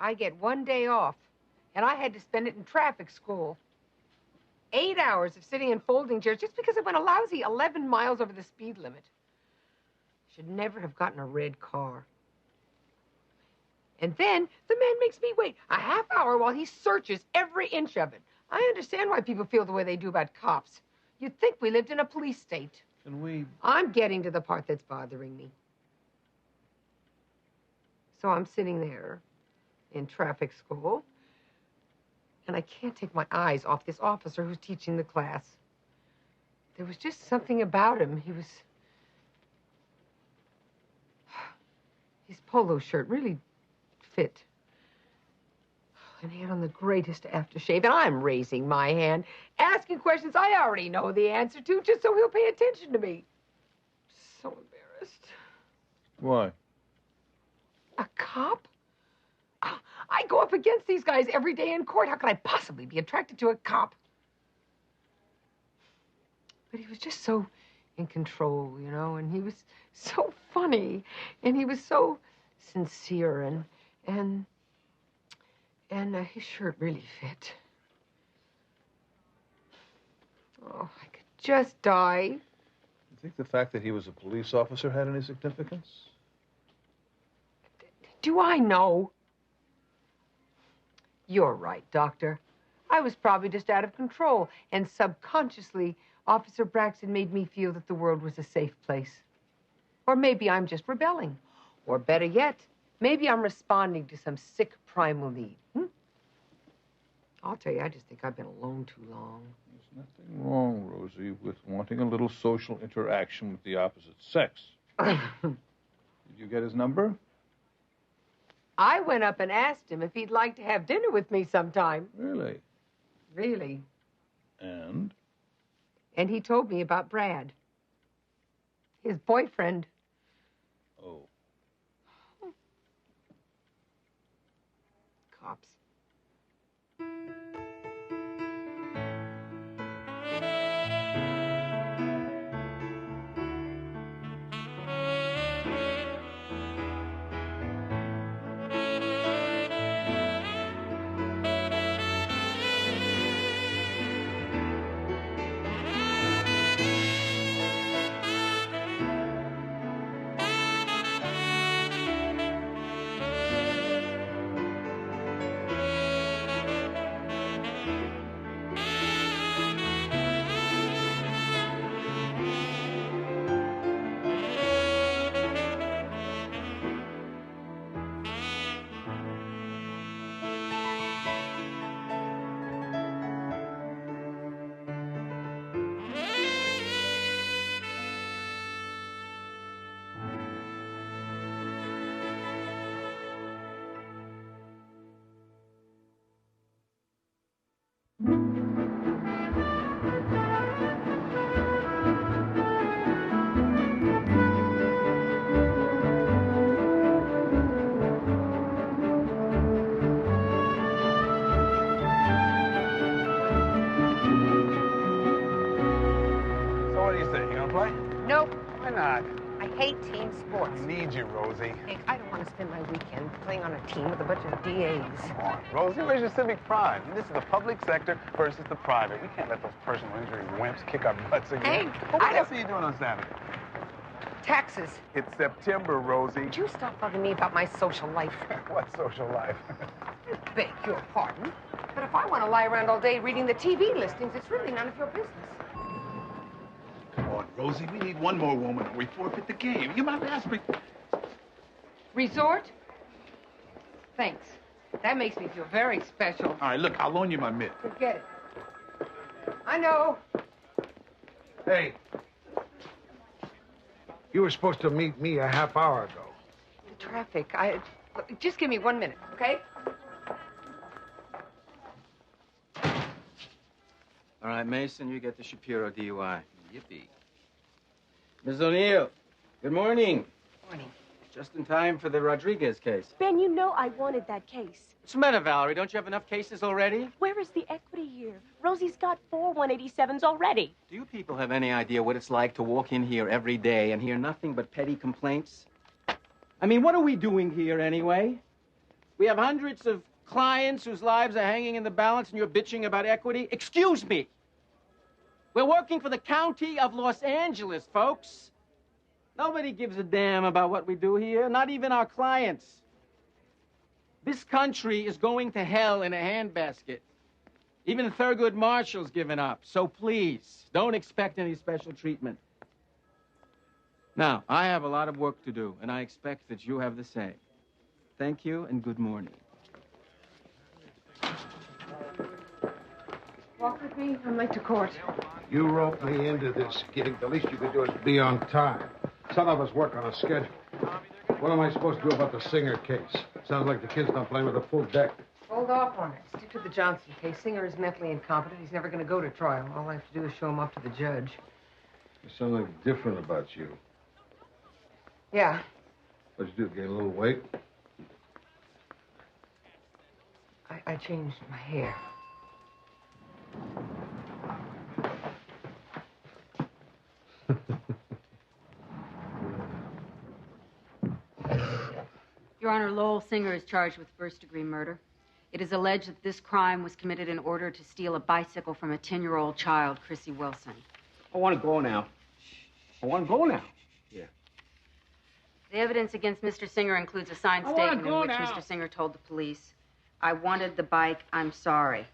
I get 1 day off, and I had to spend it in traffic school. 8 hours of sitting in folding chairs just because I went a lousy 11 miles over the speed limit. Should never have gotten a red car. And then the man makes me wait a half hour while he searches every inch of it. I understand why people feel the way they do about cops. You'd think we lived in a police state. Can we... I'm getting to the part that's bothering me. So I'm sitting there in traffic school, and I can't take my eyes off this officer who's teaching the class. There was just something about him. His polo shirt really fit. And he had on the greatest aftershave, and I'm raising my hand, asking questions I already know the answer to, just so he'll pay attention to me. So embarrassed. Why? A cop? I go up against these guys every day in court. How could I possibly be attracted to a cop? But he was just so in control, you know, and he was so funny, and he was so sincere, and his shirt really fit. Oh, I could just die. You think the fact that he was a police officer had any significance? Do I know? You're right, Doctor. I was probably just out of control, and subconsciously, Officer Braxton made me feel that the world was a safe place. Or maybe I'm just rebelling. Or better yet, maybe I'm responding to some sick primal need. I'll tell you, I just think I've been alone too long. There's nothing wrong, Rosie, with wanting a little social interaction with the opposite sex. Did you get his number? I went up and asked him if he'd like to have dinner with me sometime. Really? Really. And? And he told me about Brad. His boyfriend. Oh. Cops. Team sports. I need you, Rosie. Hey, I don't want to spend my weekend playing on a team with a bunch of DAs. Come on, Rosie, where's your civic pride? This is the public sector versus the private. We can't let those personal injury wimps kick our butts again. Hey, what else are you doing on Saturday? Taxes. It's September, Rosie. Would you stop bugging me about my social life? What social life? I beg your pardon, but if I want to lie around all day reading the TV listings, it's really none of your business. Come on, Rosie, we need one more woman or we forfeit the game. You might ask me. Resort? Thanks. That makes me feel very special. All right, look, I'll loan you my mitt. Forget it. I know. Hey. You were supposed to meet me a half hour ago. The traffic. Just give me 1 minute, okay? All right, Mason, you get the Shapiro DUI. Yippee. Ms. O'Neill, good morning. Morning. Just in time for the Rodriguez case. Ben, you know I wanted that case. What's the matter, Valerie? Don't you have enough cases already? Where is the equity here? Rosie's got 4 187s already. Do you people have any idea what it's like to walk in here every day and hear nothing but petty complaints? I mean, what are we doing here anyway? We have hundreds of clients whose lives are hanging in the balance, and you're bitching about equity? Excuse me. We're working for the county of Los Angeles, folks. Nobody gives a damn about what we do here, not even our clients. This country is going to hell in a handbasket. Even Thurgood Marshall's given up. So please, don't expect any special treatment. Now, I have a lot of work to do, and I expect that you have the same. Thank you, and good morning. Walk with me. I'm late to court. You roped me into this gig. The least you could do is be on time. Some of us work on a schedule. What am I supposed to do about the Singer case? Sounds like the kid's not playing with a full deck. Hold off on it. Stick to the Johnson case. Singer is mentally incompetent. He's never going to go to trial. All I have to do is show him off to the judge. There's something different about you. Yeah. What'd you do, gain a little weight? I changed my hair. Your Honor, Lowell Singer is charged with first-degree murder. It is alleged that this crime was committed in order to steal a bicycle from a 10-year-old child, Chrissy Wilson. I want to go now. I want to go now. Yeah. The evidence against Mr. Singer includes a signed statement in which Mr. Singer told the police, "I wanted the bike, I'm sorry."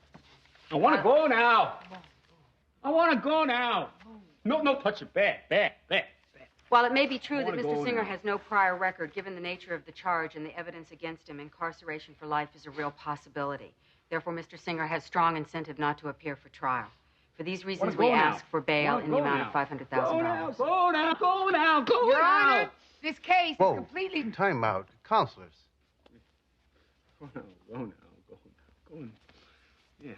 I want to go now. I want to go now. No touch it. Back. While it may be true that wanna Mr. go Singer now. has no prior record, given the nature of the charge and the evidence against him, incarceration for life is a real possibility. Therefore, Mr. Singer has strong incentive not to appear for trial. For these reasons, we ask for bail in the amount of $500,000. Go now. Your Honor, this case is Whoa. completely... Time out. Counselors. Go now. Yeah.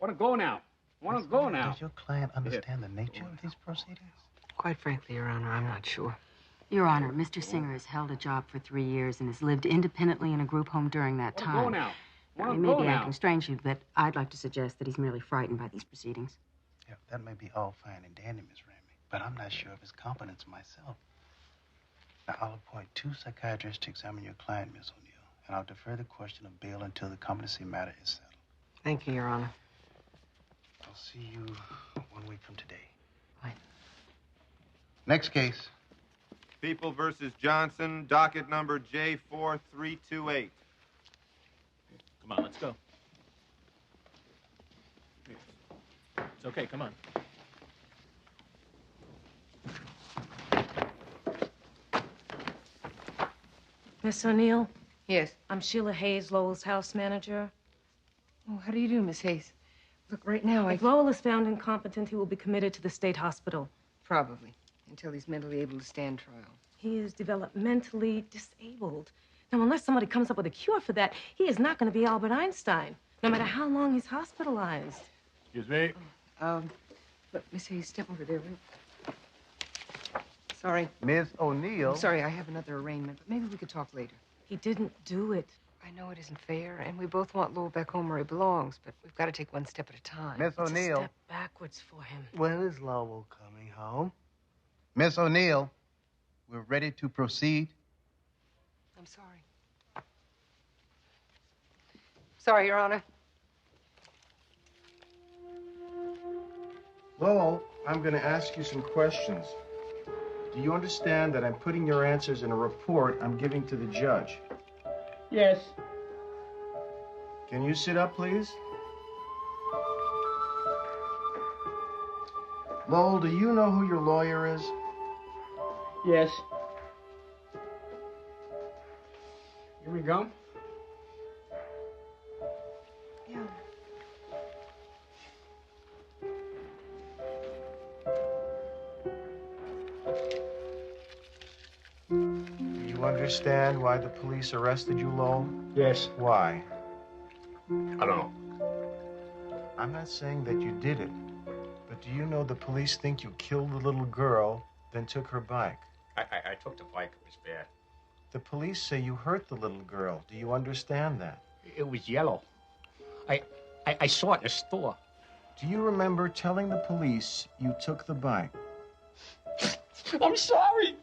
I want to go now. Does your client understand the nature of these proceedings? Quite frankly, Your Honor, I'm not sure. Your Honor, Mr. Singer has held a job for 3 years and has lived independently in a group home during that time. Go now. Maybe I can strange you, but I'd like to suggest that he's merely frightened by these proceedings. Yeah, that may be all fine and dandy, Miss Ramey, but I'm not sure of his competence myself. Now, I'll appoint 2 psychiatrists to examine your client, Miss O'Neill, and I'll defer the question of bail until the competency matter is settled. Thank you, Your Honor. I'll see you 1 week from today. Fine. Next case. People versus Johnson, docket number J4328. Come on, let's go. It's okay, come on. Miss O'Neill, Yes. I'm Sheila Hayes, Lowell's house manager. Oh, how do you do, Miss Hayes? Look, right now, If Lowell is found incompetent, he will be committed to the state hospital. Probably, until he's mentally able to stand trial. He is developmentally disabled. Now, unless somebody comes up with a cure for that, he is not going to be Albert Einstein, no matter how long he's hospitalized. Excuse me. Look, Miss Hayes, step over there. Sorry. Miss O'Neill. I'm sorry, I have another arraignment, but maybe we could talk later. He didn't do it. I know it isn't fair, and we both want Lowell back home where he belongs, but we've got to take one step at a time. Miss It's a O'Neill. step backwards for him. When is Lowell coming home? Miss O'Neill, we're ready to proceed. I'm sorry. Sorry, Your Honor. Lowell, I'm going to ask you some questions. Do you understand that I'm putting your answers in a report I'm giving to the judge? Yes. Can you sit up, please? Lowell, do you know who your lawyer is? Yes. Here we go. Yeah. Do you understand why the police arrested you, Lowell? Yes. Why? I don't know. I'm not saying that you did it, but do you know the police think you killed the little girl, then took her bike? I took the bike. It was bad. The police say you hurt the little girl. Do you understand that? It was yellow. I saw it in the store. Do you remember telling the police you took the bike? I'm sorry.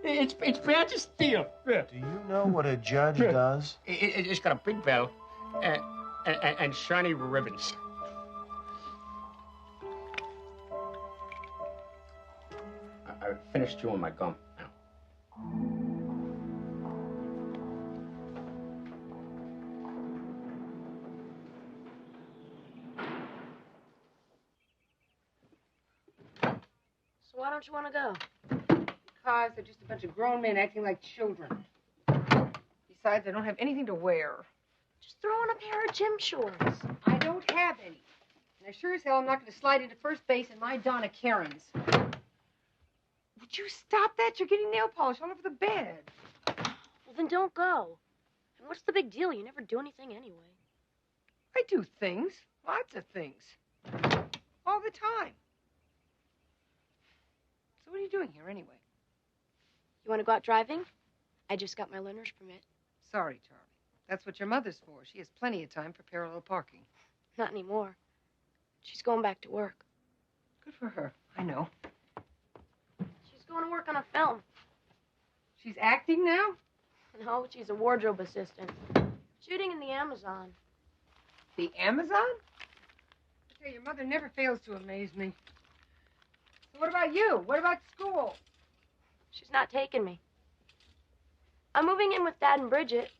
It's bad to steal. Do you know what a judge does? It's got a big bell and shiny ribbons. I finished chewing my gum now. So why don't you want to go? Because they're just a bunch of grown men acting like children. Besides, I don't have anything to wear. Just throw on a pair of gym shorts. I don't have any. And I sure as hell am not going to slide into first base in my Donna Karen's. Would you stop that? You're getting nail polish all over the bed. Well, then don't go. And what's the big deal? You never do anything anyway. I do things. Lots of things. All the time. So what are you doing here anyway? You want to go out driving? I just got my learner's permit. Sorry, Charlie. That's what your mother's for. She has plenty of time for parallel parking. Not anymore. She's going back to work. Good for her. I know. She's going to work on a film. She's acting now? No, she's a wardrobe assistant. Shooting in the Amazon. The Amazon? I tell you, your mother never fails to amaze me. So what about you? What about school? She's not taking me. I'm moving in with Dad and Bridget.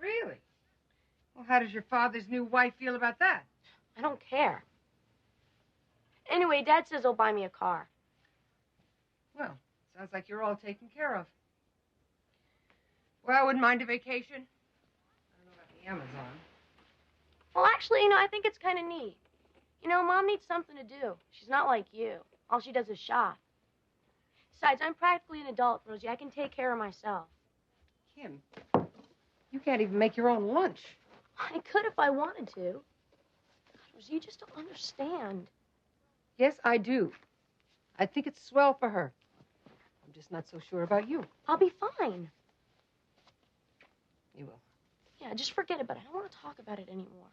Really? Well, how does your father's new wife feel about that? I don't care. Anyway, Dad says he'll buy me a car. Well, sounds like you're all taken care of. Well, I wouldn't mind a vacation. I don't know about the Amazon. Well, actually, I think it's kind of neat. Mom needs something to do. She's not like you. All she does is shop. Besides, I'm practically an adult, Rosie. I can take care of myself. Kim, you can't even make your own lunch. I could if I wanted to. God, Rosie, you just don't understand. Yes, I do. I think it's swell for her. I'm just not so sure about you. I'll be fine. You will. Yeah, just forget about it. I don't want to talk about it anymore.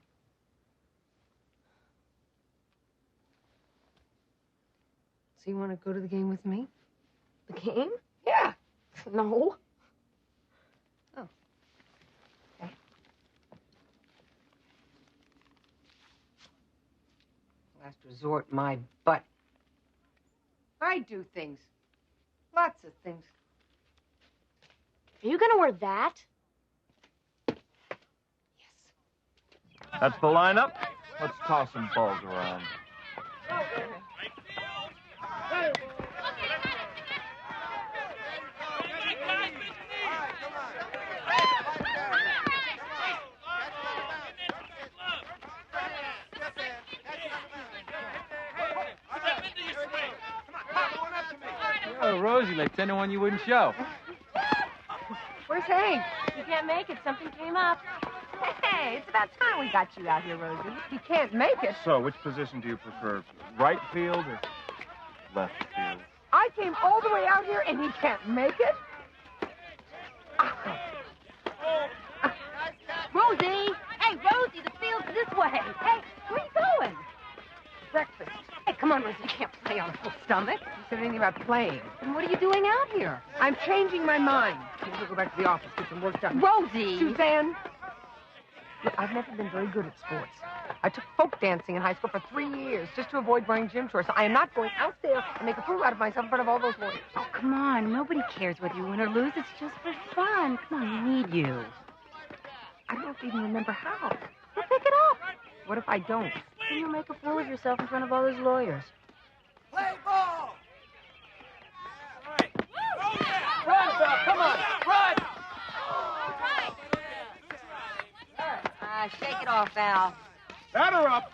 So you want to go to the game with me? The game? Yeah. No. Oh. Okay. Last resort, my butt. I do things. Lots of things. Are you going to wear that? Yes. That's the lineup. Let's toss some balls around. Oh, Rosie, like 10-1 you wouldn't show. Where's Hank? You can't make it. Something came up. Hey, it's about time we got you out here, Rosie. He can't make it. So, which position do you prefer? Right field or left field? I came all the way out here and he can't make it? Rosie! Hey, Rosie, the field's this way. Hey, where are you going? Breakfast. Hey, come on, Rosie, you can't play on a full stomach. You said anything about playing. And what are you doing out here? I'm changing my mind. We'll go back to the office, get some work done. Rosie! Suzanne! Look, I've never been very good at sports. I took folk dancing in high school for 3 years just to avoid wearing gym shorts. I am not going out there and make a fool out of myself in front of all those lawyers. Oh, come on. Nobody cares whether you win or lose. It's just for fun. Come on, we need you. I don't even remember how. Well, pick it up. What if I don't? Then you'll make a fool of yourself in front of all those lawyers. Play ball! Run, Bob, come on, run! Shake it off, Val. Batter up!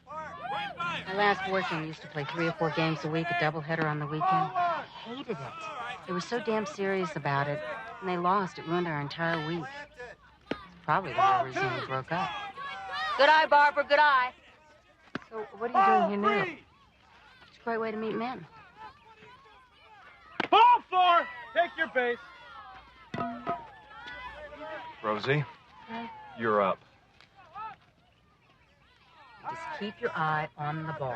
My last boyfriend used to play 3 or 4 games a week, a doubleheader on the weekend. I hated it. They were so damn serious about it. When they lost, it ruined our entire week. It's probably the real reason we broke up. Good eye, Barbara, good eye. So what are you doing here now? It's a great way to meet men. Ball 4! Take your base. Rosie, you're up. Just keep your eye on the ball.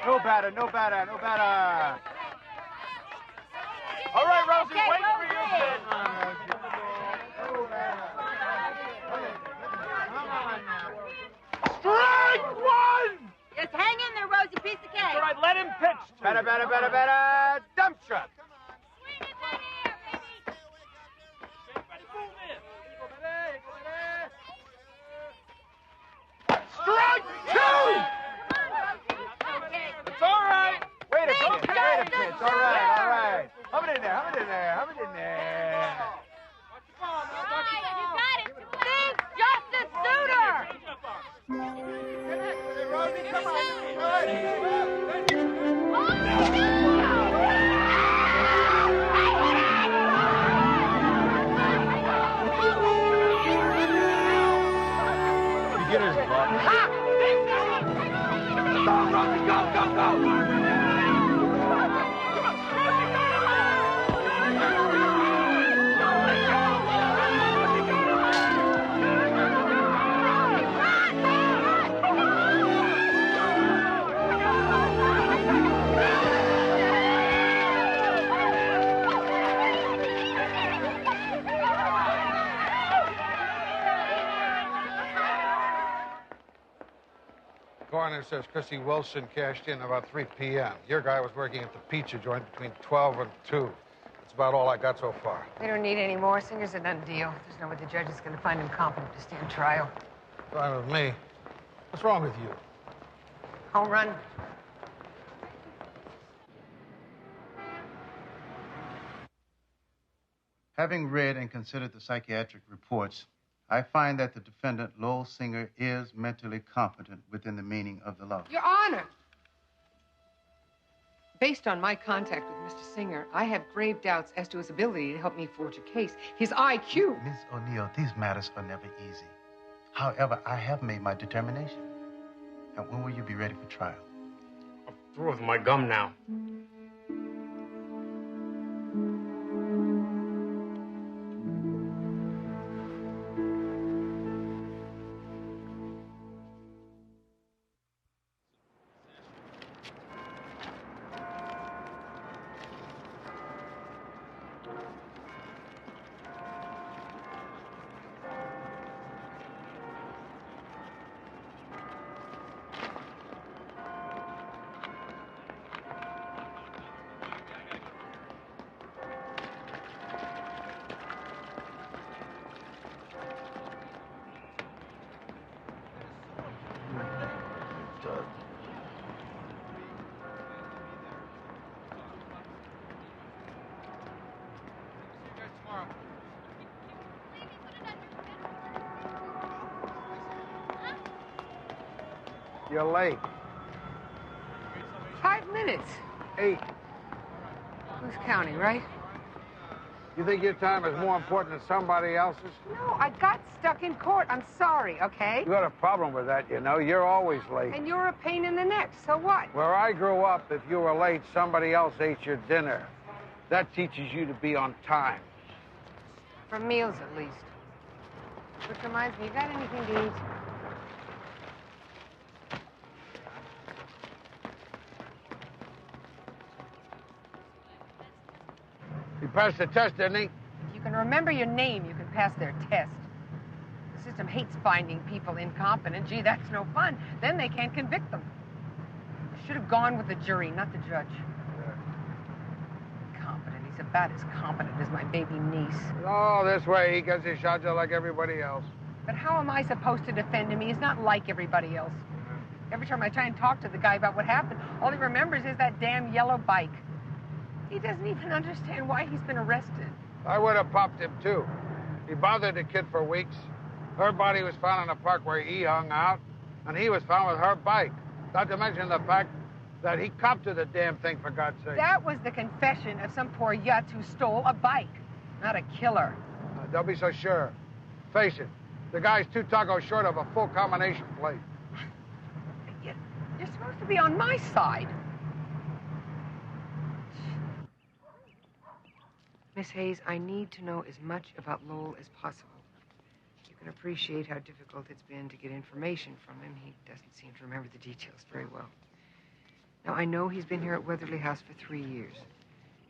No batter, no batter, no batter. All right, Rosie, Okay, wait for Rosie. you, kid. Strike one! Just hang in there, Rosie, piece of cake. All right, let him pitch. Batter, batter, batter, batter. Dump truck. Strike two! It's all right. Wait a pitch, wait a pitch. All right, all right. Hum it in there, hum it in there, hum it in there. You got it. Think Justice Souter. Rosie, come on. Beginner's block. Go, Rosie, go, go, go! Coroner says Chrissy Wilson cashed in about 3 p.m. Your guy was working at the pizza joint between 12 and 2. That's about all I got so far. We don't need any more. Singer's a done deal. There's no way the judge is going to find him competent to stand trial. Fine with me. What's wrong with you? Home run. Having read and considered the psychiatric reports, I find that the defendant, Lowell Singer, is mentally competent within the meaning of the law. Your Honor! Based on my contact with Mr. Singer, I have grave doubts as to his ability to help me forge a case. His IQ... Miss O'Neill, these matters are never easy. However, I have made my determination. And when will you be ready for trial? I'm through with my gum now. You're late. 5 minutes. 8. Who's counting, right? You think your time is more important than somebody else's? No, I got stuck in court. I'm sorry, okay? You got a problem with that, you know. You're always late. And you're a pain in the neck, so what? Where I grew up, if you were late, somebody else ate your dinner. That teaches you to be on time. For meals, at least. Which reminds me, you got anything to eat? He passed the test, didn't he? If you can remember your name, you can pass their test. The system hates finding people incompetent. Gee, that's no fun. Then they can't convict them. I should have gone with the jury, not the judge. Competent. He's about as competent as my baby niece. Oh, this way he gets his shot just like everybody else. But how am I supposed to defend him? He's not like everybody else. Every time I try and talk to the guy about what happened, all he remembers is that damn yellow bike. He doesn't even understand why he's been arrested. I would have popped him, too. He bothered the kid for weeks. Her body was found in the park where he hung out, and he was found with her bike. Not to mention the fact that he copped to the damn thing, for God's sake. That was the confession of some poor yutz who stole a bike, not a killer. Don't be so sure. Face it, the guy's 2 tacos short of a full combination plate. You're supposed to be on my side. Miss Hayes, I need to know as much about Lowell as possible. You can appreciate how difficult it's been to get information from him. He doesn't seem to remember the details very well. Now, I know he's been here at Weatherly House for 3 years.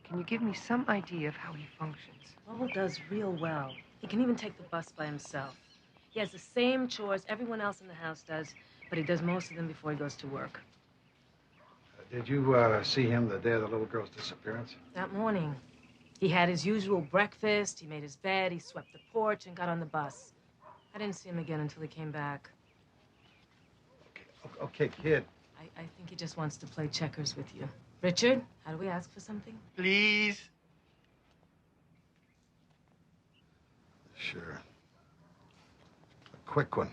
Can you give me some idea of how he functions? Lowell does real well. He can even take the bus by himself. He has the same chores everyone else in the house does, but he does most of them before he goes to work. Did you see him the day of the little girl's disappearance? That morning, he had his usual breakfast, he made his bed, he swept the porch, and got on the bus. I didn't see him again until he came back. Okay, kid. I think he just wants to play checkers with you. Richard, how do we ask for something? Please. Sure. A quick one.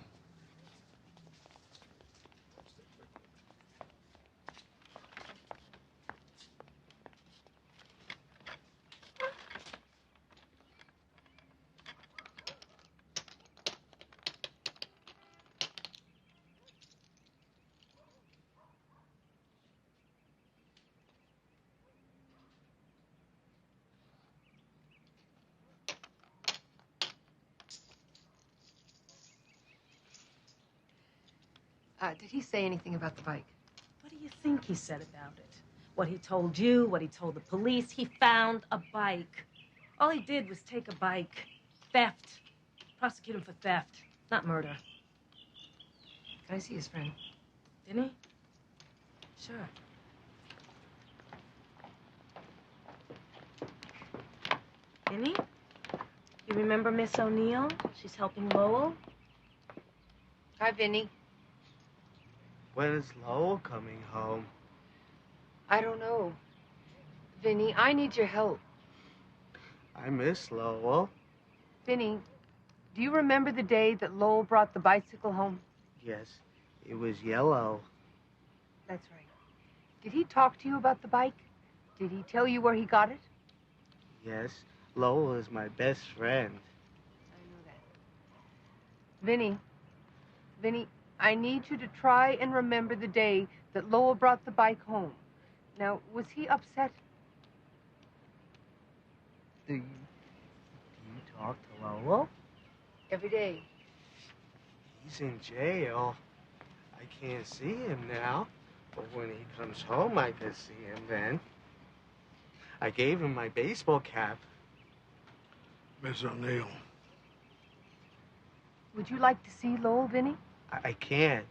Did he say anything about the bike? What do you think he said about it? What he told you, what he told the police. He found a bike. All he did was take a bike. Theft. Prosecute him for theft, not murder. Can I see his friend? Didn't he? Sure. Didn't he? You remember Miss O'Neill? She's helping Lowell. Hi, Vinny. When is Lowell coming home? I don't know. Vinny, I need your help. I miss Lowell. Vinny, do you remember the day that Lowell brought the bicycle home? Yes, it was yellow. That's right. Did he talk to you about the bike? Did he tell you where he got it? Yes, Lowell is my best friend. I know that. Vinny, I need you to try and remember the day that Lowell brought the bike home. Now, was he upset? Do you talk to Lowell? Every day. He's in jail. I can't see him now, but when he comes home, I can see him then. I gave him my baseball cap. Miss O'Neill. Would you like to see Lowell, Vinny? I can't,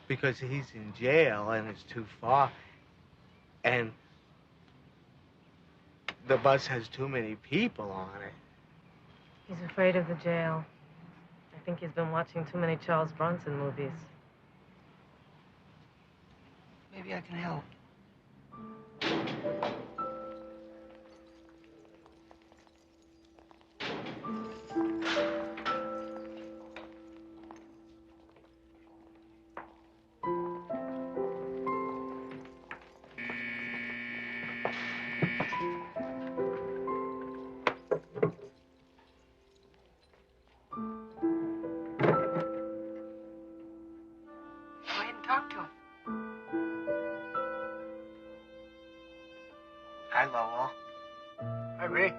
because he's in jail and it's too far. And the bus has too many people on it. He's afraid of the jail. I think he's been watching too many Charles Bronson movies. Maybe I can help. Hi, Lowell. Hi, Vinny.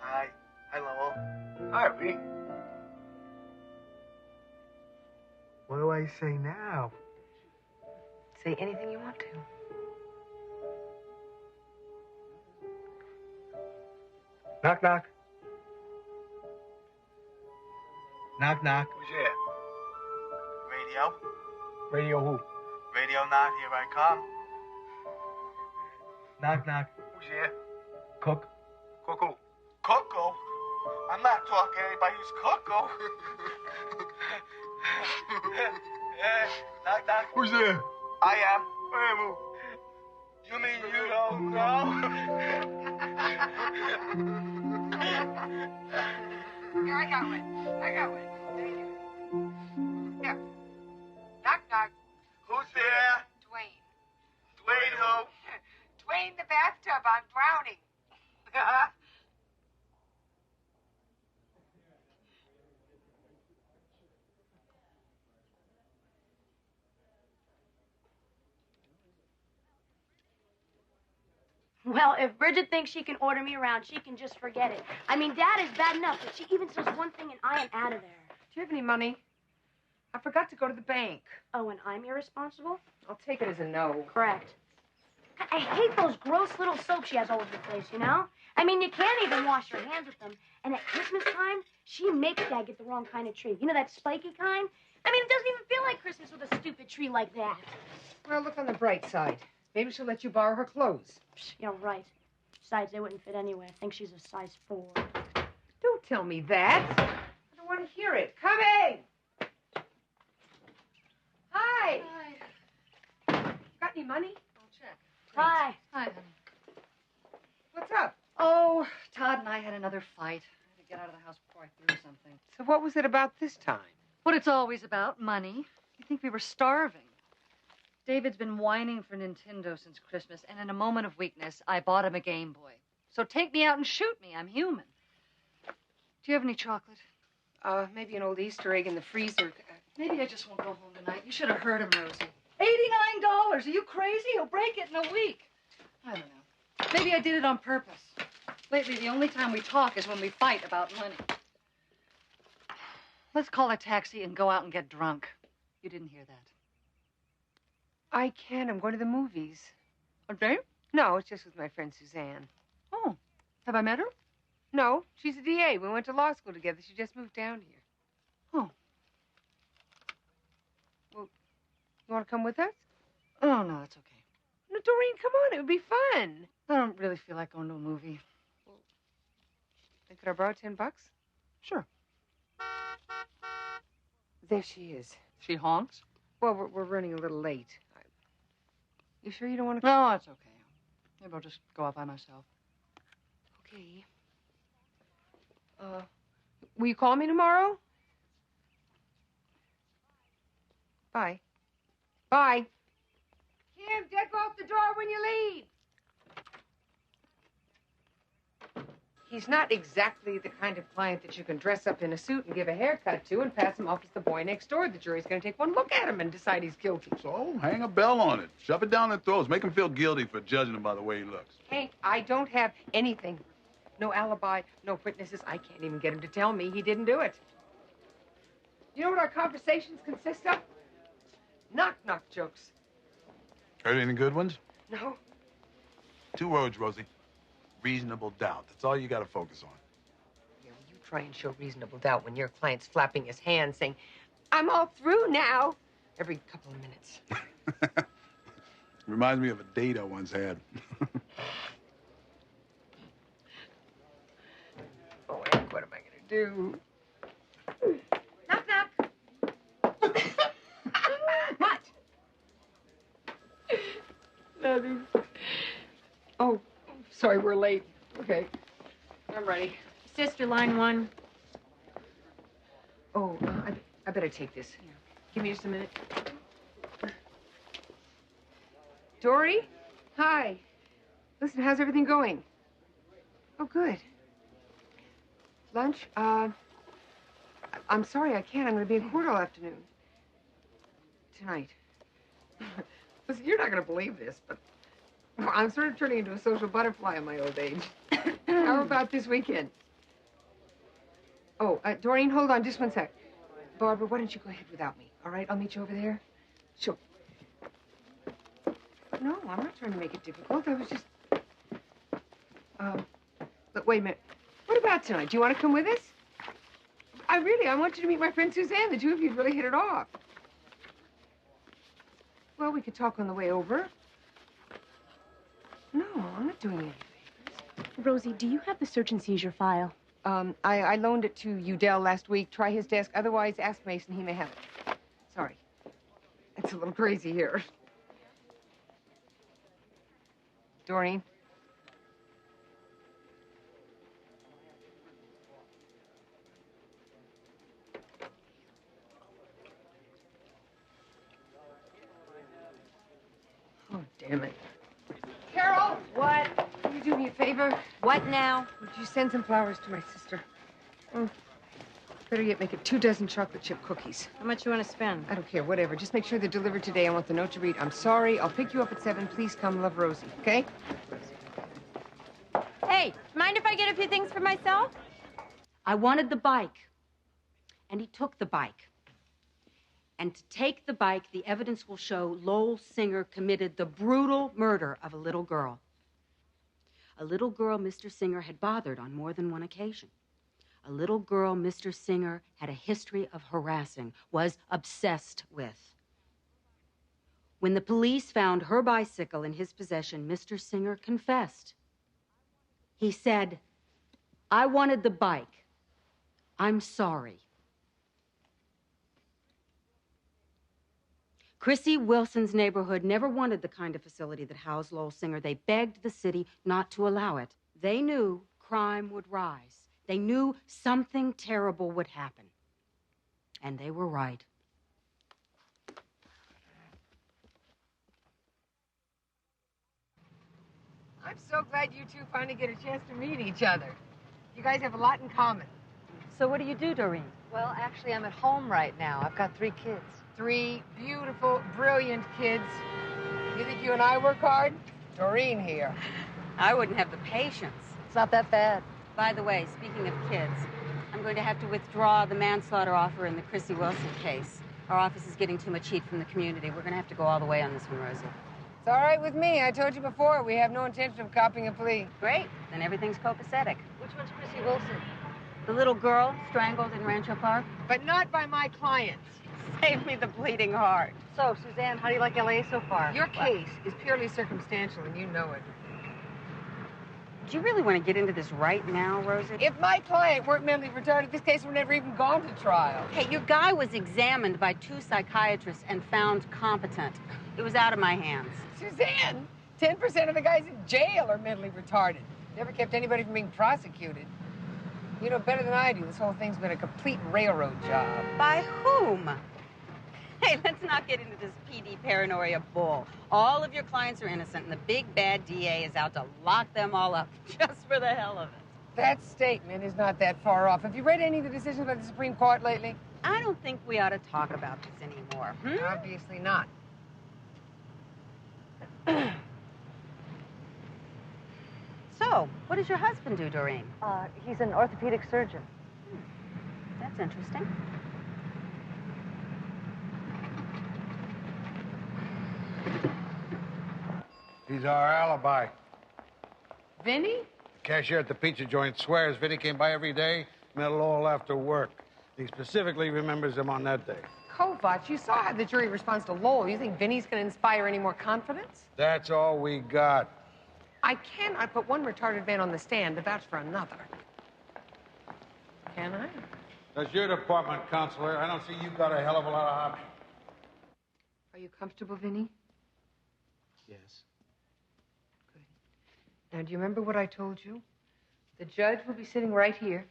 Hi. Hi, Lowell. Hi, Vinny. What do I say now? Say anything you want to. Knock, knock. Knock, knock. Who's there? Radio? Radio who? Radio knock, here I come. Knock, knock. Who's there? Cook. Cuckoo. Coco? I'm not talking to anybody who's Coco. Knock, knock. Who's there? I am. I am who? You mean you don't know? Here, I got one. Here. Knock, knock. Who's there? Dwayne. Dwayne who? Dwayne the bathtub. I'm drowning. Well, if Bridget thinks she can order me around, she can just forget it. I mean, Dad is bad enough, but she even says one thing and I am out of there. Do you have any money? I forgot to go to the bank. Oh, and I'm irresponsible? I'll take it as a no. Correct. I hate those gross little soaps she has all over the place, you know? I mean, you can't even wash your hands with them. And at Christmas time, she makes Dad get the wrong kind of tree. You know, that spiky kind? I mean, it doesn't even feel like Christmas with a stupid tree like that. Well, look on the bright side. Maybe she'll let you borrow her clothes. You're right. Besides, they wouldn't fit anyway. I think she's a size 4. Don't tell me that. I don't want to hear it. Come in. Hi. Hi. Got any money? I'll check. Hi. Hi, honey. What's up? Oh, Todd and I had another fight. I had to get out of the house before I threw something. So what was it about this time? What it's always about, money. You think we were starving. David's been whining for Nintendo since Christmas, and in a moment of weakness, I bought him a Game Boy. So take me out and shoot me. I'm human. Do you have any chocolate? Maybe an old Easter egg in the freezer. Maybe I just won't go home tonight. You should have heard him, Rosie. $89. Are you crazy? He'll break it in a week. I don't know. Maybe I did it on purpose. Lately, the only time we talk is when we fight about money. Let's call a taxi and go out and get drunk. You didn't hear that. I can. I'm going to the movies. A date? No, it's just with my friend Suzanne. Oh. Have I met her? No, she's a DA. We went to law school together. She just moved down here. Oh. Well, you want to come with us? Oh, no, that's okay. No, Doreen, come on. It would be fun. I don't really feel like going to a movie. Well, could I borrow $10? Sure. There she is. She honks? Well, we're running a little late. You sure you don't want to... No, that's okay. Maybe I'll just go out by myself. Okay. Will you call me tomorrow? Bye. Bye. Kim, deck off the door when you leave. He's not exactly the kind of client that you can dress up in a suit and give a haircut to and pass him off as the boy next door. The jury's going to take one look at him and decide he's guilty. So, hang a bell on it. Shove it down their throats. Make him feel guilty for judging him by the way he looks. Hank, I don't have anything. No alibi, no witnesses. I can't even get him to tell me he didn't do it. You know what our conversations consist of? Knock-knock jokes. Heard any good ones? No. 2 words, Rosie. Reasonable doubt. That's all you got to focus on. Yeah, well, you try and show reasonable doubt when your client's flapping his hands saying, I'm all through now, every couple of minutes. Reminds me of a date I once had. Oh, Hank, what am I going to do? Knock, knock. What? Nothing. Oh, sorry, we're late. Okay, I'm ready. Sister, line 1. Oh, I better take this. Here. Give me just a minute. Dory? Hi. Listen, how's everything going? Oh, good. Lunch? I'm sorry, I can't. I'm going to be in court all afternoon. Tonight. Listen, you're not going to believe this, but I'm sort of turning into a social butterfly in my old age. How about this weekend? Oh, Doreen, hold on just one sec. Barbara, why don't you go ahead without me, all right? I'll meet you over there. Sure. No, I'm not trying to make it difficult. I was just... Look, wait a minute. What about tonight? Do you want to come with us? I want you to meet my friend Suzanne. The two of you'd really hit it off. Well, we could talk on the way over. No, I'm not doing any favors. Rosie, do you have the search and seizure file? I loaned it to Udell last week. Try his desk. Otherwise, ask Mason. He may have it. Sorry. It's a little crazy here. Doreen? Oh, damn it. Carole! What? Can you do me a favor? What now? Would you send some flowers to my sister? Oh, better yet, make it 24 chocolate chip cookies. How much you want to spend? I don't care, whatever. Just make sure they're delivered today. I want the note to read, I'm sorry, I'll pick you up at 7. Please come, love, Rosie, okay? Hey, mind if I get a few things for myself? I wanted the bike, and he took the bike. And to take the bike, the evidence will show Lowell Singer committed the brutal murder of a little girl. A little girl Mr. Singer had bothered on more than one occasion. A little girl Mr. Singer had a history of harassing, was obsessed with. When the police found her bicycle in his possession, Mr. Singer confessed. He said, "I wanted the bike. I'm sorry." Chrissy Wilson's neighborhood never wanted the kind of facility that housed Lowell Singer. They begged the city not to allow it. They knew crime would rise. They knew something terrible would happen. And they were right. I'm so glad you two finally get a chance to meet each other. You guys have a lot in common. So what do you do, Doreen? Well, actually, I'm at home right now. I've got 3 kids. 3 beautiful, brilliant kids. You think you and I work hard? Doreen here. I wouldn't have the patience. It's not that bad. By the way, speaking of kids, I'm going to have to withdraw the manslaughter offer in the Chrissy Wilson case. Our office is getting too much heat from the community. We're going to have to go all the way on this one, Rosie. It's all right with me. I told you before, we have no intention of copying a plea. Great. Then everything's copacetic. Which one's Chrissy Wilson? The little girl strangled in Rancho Park? But not by my clients. Save me the bleeding heart. So, Suzanne, how do you like L.A. so far? Your case is purely circumstantial, and you know it. Do you really want to get into this right now, Rosie? If my client weren't mentally retarded, this case would never even gone to trial. Hey, your guy was examined by 2 psychiatrists and found competent. It was out of my hands. Suzanne, 10% of the guys in jail are mentally retarded. Never kept anybody from being prosecuted. You know better than I do, this whole thing's been a complete railroad job. By whom? Hey, let's not get into this PD paranoia bull. All of your clients are innocent, and the big bad DA is out to lock them all up just for the hell of it. That statement is not that far off. Have you read any of the decisions by the Supreme Court lately? I don't think we ought to talk about this anymore. Obviously not. So, what does your husband do, Doreen? He's an orthopedic surgeon. That's interesting. He's our alibi. Vinny? The cashier at the pizza joint swears Vinny came by every day, met Lowell after work. He specifically remembers him on that day. Kovacs, you saw how the jury responds to Lowell. You think Vinny's going to inspire any more confidence? That's all we got. I cannot put one retarded man on the stand to vouch for another. Can I? That's your department, Counselor. I don't see you've got a hell of a lot of options. Are you comfortable, Vinny? Yes. Now, do you remember what I told you? The judge will be sitting right here,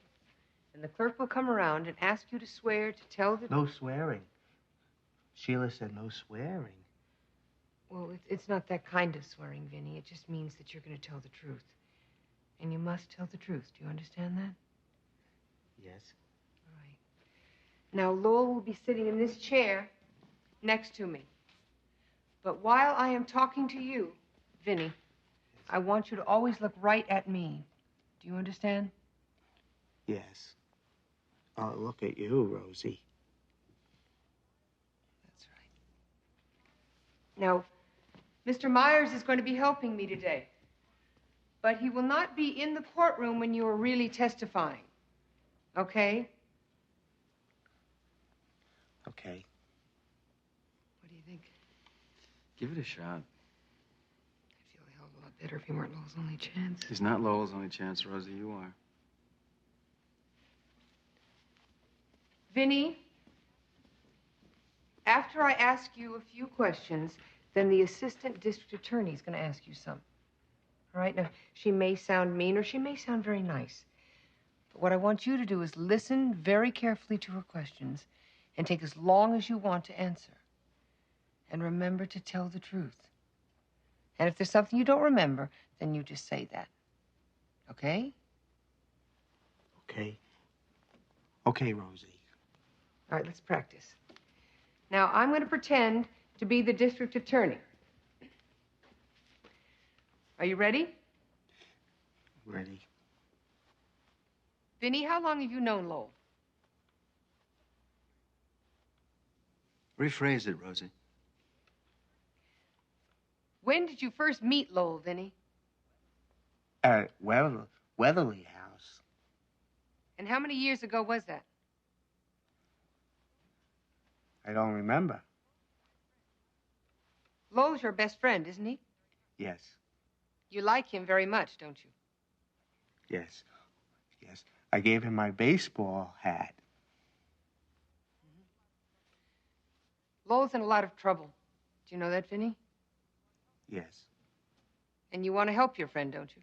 and the clerk will come around and ask you to swear to tell the... No swearing. Sheila said no swearing. Well, it's not that kind of swearing, Vinny. It just means that you're going to tell the truth. And you must tell the truth. Do you understand that? Yes. All right. Now, Lowell will be sitting in this chair next to me. But while I am talking to you, Vinny, I want you to always look right at me. Do you understand? Yes. I'll look at you, Rosie. That's right. Now, Mr. Myers is going to be helping me today. But he will not be in the courtroom when you are really testifying. Okay? Okay. What do you think? Give it a shot. I'd feel a hell of a lot better if he weren't Lowell's only chance. He's not Lowell's only chance, Rosie. You are. Vinny, after I ask you a few questions, then the assistant district attorney is going to ask you some. All right? Now, she may sound mean or she may sound very nice. But what I want you to do is listen very carefully to her questions and take as long as you want to answer. And remember to tell the truth. And if there's something you don't remember, then you just say that. Okay? Okay. Okay, Rosie. All right, let's practice. Now, I'm going to pretend to be the district attorney. Are you ready? Ready. Vinny, how long have you known Lowell? Rephrase it, Rosie. When did you first meet Lowell, Vinny? At Weatherly House. And how many years ago was that? I don't remember. Lowell's your best friend, isn't he? Yes. You like him very much, don't you? Yes. Yes. I gave him my baseball hat. Lowell's in a lot of trouble. Do you know that, Vinny? Yes. And you want to help your friend, don't you?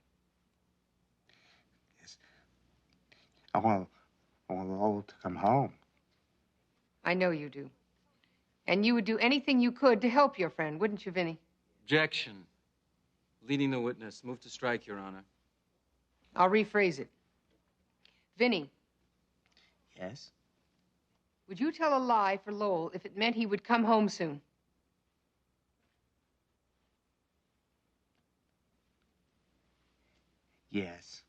Yes. I want Lowell to come home. I know you do. And you would do anything you could to help your friend, wouldn't you, Vinny? Objection. Leading the witness. Move to strike, Your Honor. I'll rephrase it. Vinny. Yes? Would you tell a lie for Lowell if it meant he would come home soon? Yes.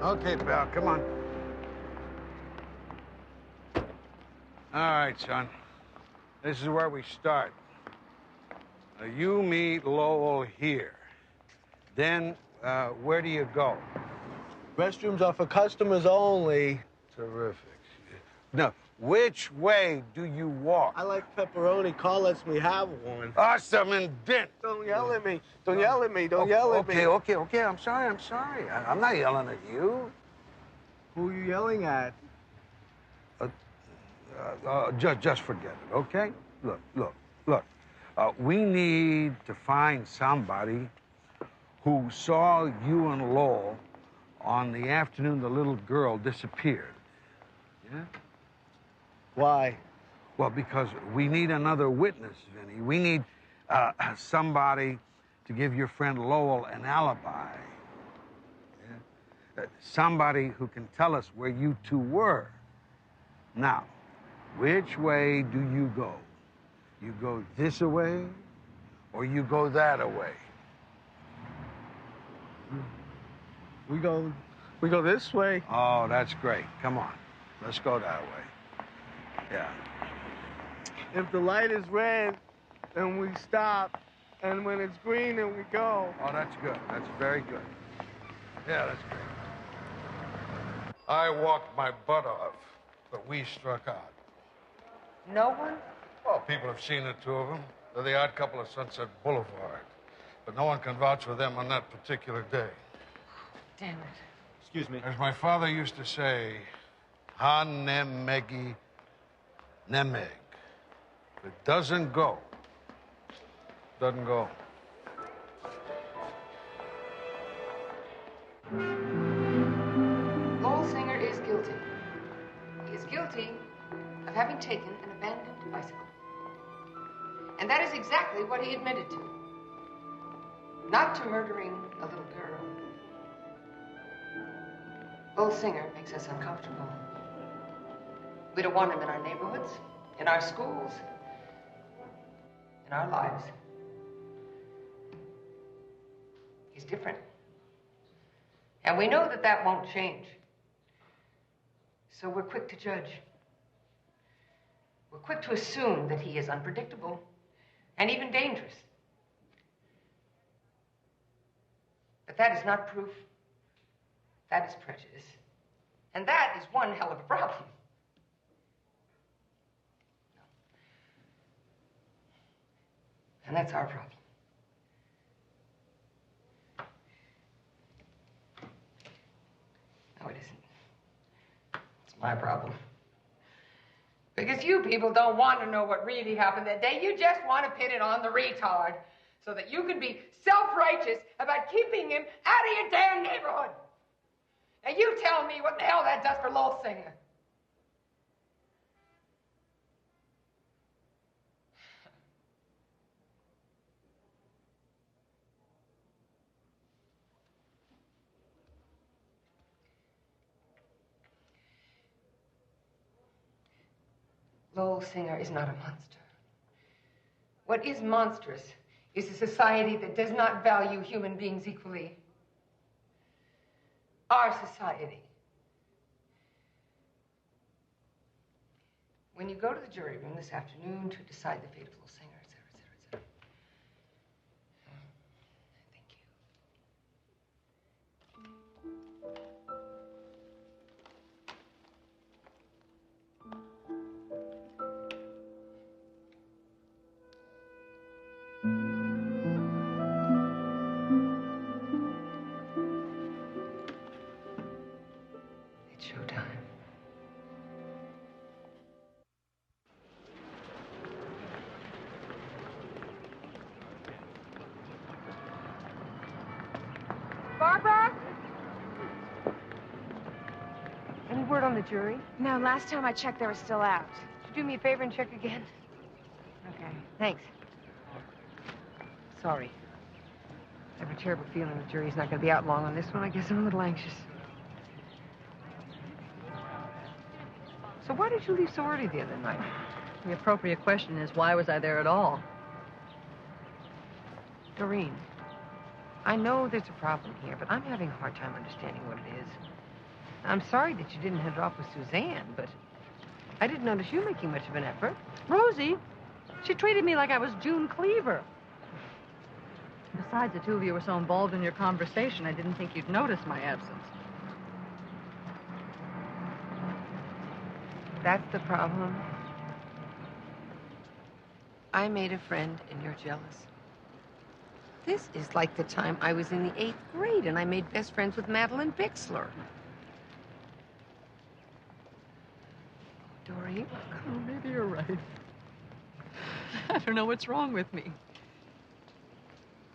Okay, pal, come on. All right, son. This is where we start. Now, you meet Lowell here. Then, where do you go? Restrooms are for customers only. Terrific. Now, which way do you walk? I like pepperoni. Carl lets me have one. Awesome and dent. Don't yell at me. Don't yell at me. Don't yell at me. Okay. I'm sorry. I'm not yelling at you. Who are you yelling at? Just forget it, okay? Look. We need to find somebody who saw you and Lowell on the afternoon the little girl disappeared. Yeah? Why? Well, because we need another witness, Vinny. We need somebody to give your friend Lowell an alibi. Yeah? Somebody who can tell us where you two were. Now, which way do you go? You go this way, or you go that way? We go this way. Oh, that's great. Come on. Let's go that way. Yeah. If the light is red, then we stop. And when it's green, then we go. Oh, that's good. That's very good. Yeah, that's great. I walked my butt off, but we struck out. No one? Well, people have seen the two of them. They're the odd couple of Sunset Boulevard. But no one can vouch for them on that particular day. Damn it. Excuse me. As my father used to say, ha nemegi nemeg. If it doesn't go, doesn't go. Lowell Singer is guilty. He is guilty of having taken an abandoned bicycle. And that is exactly what he admitted to. Not to murdering a little girl. Lowell Singer makes us uncomfortable. We don't want him in our neighborhoods, in our schools, in our lives. He's different. And we know that that won't change. So we're quick to judge. We're quick to assume that he is unpredictable and even dangerous. But that is not proof. That is prejudice. And that is one hell of a problem. And that's our problem. No, it isn't. It's my problem. Because you people don't want to know what really happened that day. You just want to pin it on the retard so that you can be self-righteous about keeping him out of your damn neighborhood. And you tell me what the hell that does for Lowell Singer. Lowell Singer is not a monster. What is monstrous is a society that does not value human beings equally. Our society. When you go to the jury room this afternoon to decide the fate of Lowell Singer, et cetera, et cetera, et cetera. Thank you. It's showtime. Barbara? Any word on the jury? No, last time I checked, they were still out. Could you do me a favor and check again? Okay, thanks. Sorry. I have a terrible feeling the jury's not going to be out long on this one. I guess I'm a little anxious. So why did you leave so early the other night? The appropriate question is, why was I there at all? Doreen, I know there's a problem here, but I'm having a hard time understanding what it is. I'm sorry that you didn't hit it off with Suzanne, but I didn't notice you making much of an effort. Rosie, she treated me like I was June Cleaver. Besides, the two of you were so involved in your conversation, I didn't think you'd notice my absence. That's the problem. I made a friend and you're jealous. This is like the time I was in the 8th grade and I made best friends with Madeline Bixler. Doreen? Oh, maybe you're right. I don't know what's wrong with me.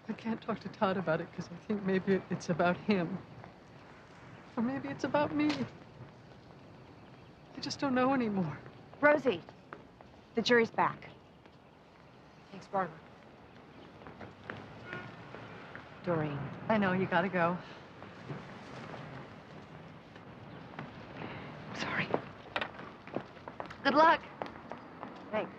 I can't talk to Todd about it because I think maybe it's about him. Or maybe it's about me. I just don't know anymore. Rosie, the jury's back. Thanks, Barbara. Doreen. I know, you gotta go. Sorry. Good luck. Thanks.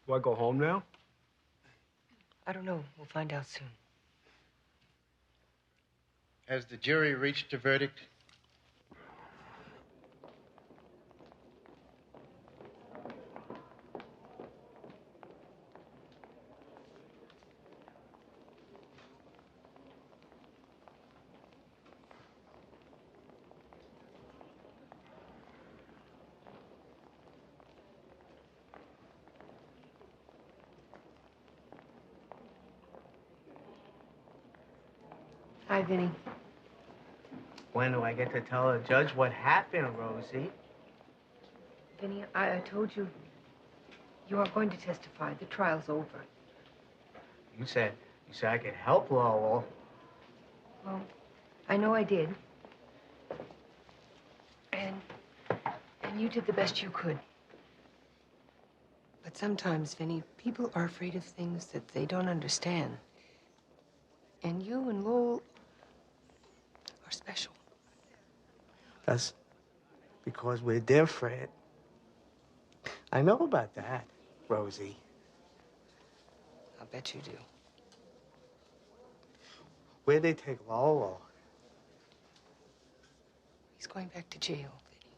Do I go home now? I don't know. We'll find out soon. Has the jury reached a verdict? Hi, Vinny. When do I get to tell the judge what happened, Rosie? Vinny, I told you, you are going to testify. The trial's over. You said I could help Lowell. Well, I know I did. And you did the best you could. But sometimes, Vinny, people are afraid of things that they don't understand. And you and Lowell are special. That's because we're different. I know about that, Rosie. I'll bet you do. Where'd they take Lowell? He's going back to jail, Vinny.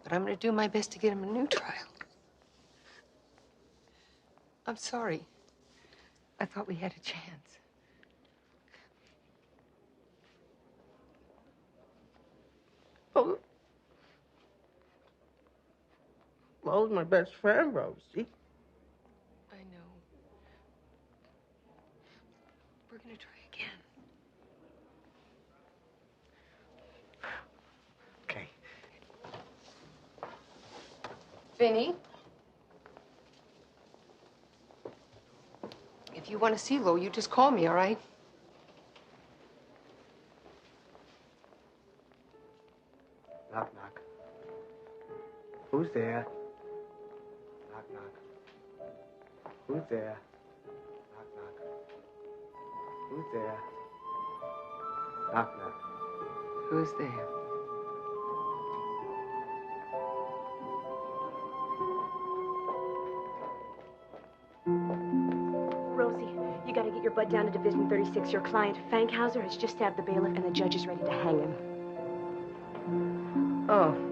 But I'm going to do my best to get him a new trial. I'm sorry. I thought we had a chance. Oh, Lowell's my best friend, Rosie. I know. We're going to try again. Okay. Vinny? If If you want to see Lo, you just call me, all right? Knock, knock. Who's there? Knock, knock. Who's there? Knock, knock. Who's there? Knock, knock. Who's there? Rosie, you gotta get your butt down to Division 36. Your client, Fankhauser, has just stabbed the bailiff, and the judge is ready to hang him. Oh.